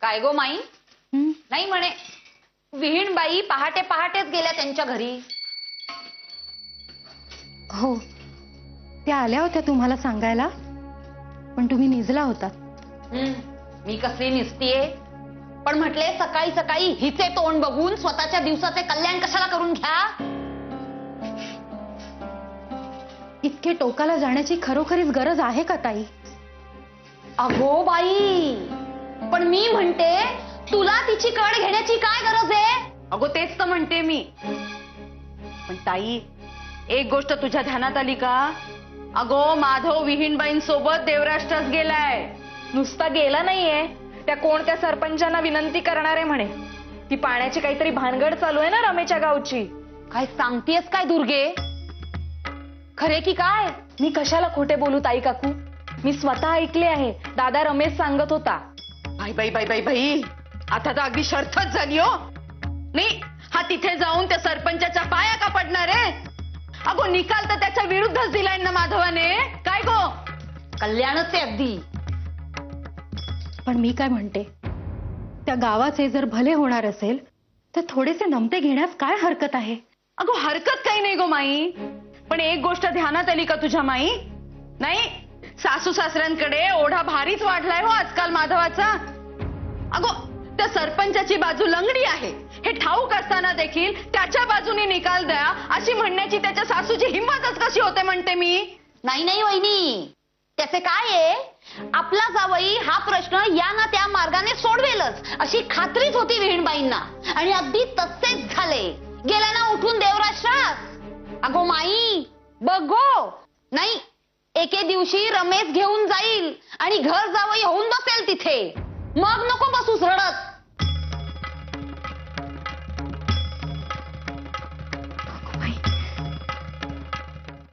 काय गो माई? हं? नाही म्हणे विहीणबाई पहाटे पहाटेच गेल्या त्यांच्या घरी. हो, त्या आल्या होत्या तुम्हाला सांगायला, पण तुम्ही निजला होता. मी कसली निसतीये, पण म्हटले सकाळी सकाळी हिचे तोंड बघून स्वतःच्या दिवसाचे कल्याण कशाला करून घ्या. इतके टोकाला जाण्याची खरोखरीच गरज आहे का ताई? अगो बाई, पण मी म्हणते तुला तिची कड घेण्याची काय गरज आहे? अगो तेच तर म्हणते मी. पण ताई, एक गोष्ट तुझ्या ध्यानात आली का? अगो माधव विहीणबाईंसोबत देवराष्ट्रास गेलाय. नुसता गेला नाहीये, त्या कोणत्या सरपंचांना विनंती करणार आहे म्हणे. ती पाण्याची काहीतरी भानगड चालू आहे ना रमेच्या गावची. काय सांगतेस काय दुर्गे? खरे की काय? मी कशाला खोटे बोलू ताई काकू, मी स्वतः ऐकले आहे. दादा रमेश सांगत होता. बाई बाई बाई बाई बाई, आता तर अगदी शर्थच झाली हो. नाही, हा तिथे जाऊन त्या सरपंचाच्या पाया का पडणार आहे? अगो निकाल तर त्याच्या विरुद्धच दिलाय ना माधवाने. काय गो? कल्याणच आहे अगदी. पण मी काय म्हणते, त्या गावाचे जर भले होणार असेल तर थोडेसे नमते घेण्यास काय हरकत आहे? अगो हरकत काही नाही गो माई, पण एक गोष्ट ध्यानात आली का तुझ्या माई? नाही, सासू सासऱ्यांकडे ओढा भारीच वाढलाय हो आजकाल माधवाचा. अगो त्या सरपंचाची बाजू लंगडी आहे हे ठाऊक असताना देखील त्याच्या बाजूने निकाल द्या अशी म्हणण्याची त्याच्या सासूची हिंमतच कशी होते म्हणते मी. नाही नाही वहिनी, त्याचे काय आहे, आपला जावई हा प्रश्न या ना त्या मार्गाने सोडवेलच अशी खात्रीच होती विहीणबाईंना, आणि अगदी तसेच झाले. गेला ना उठून देवराष्ट्रास. अगो माई बघो, नाही एके दिवशी रमेश घेऊन जाईल आणि घर जावई होऊन बसेल तिथे. मग नको बसूस रडत.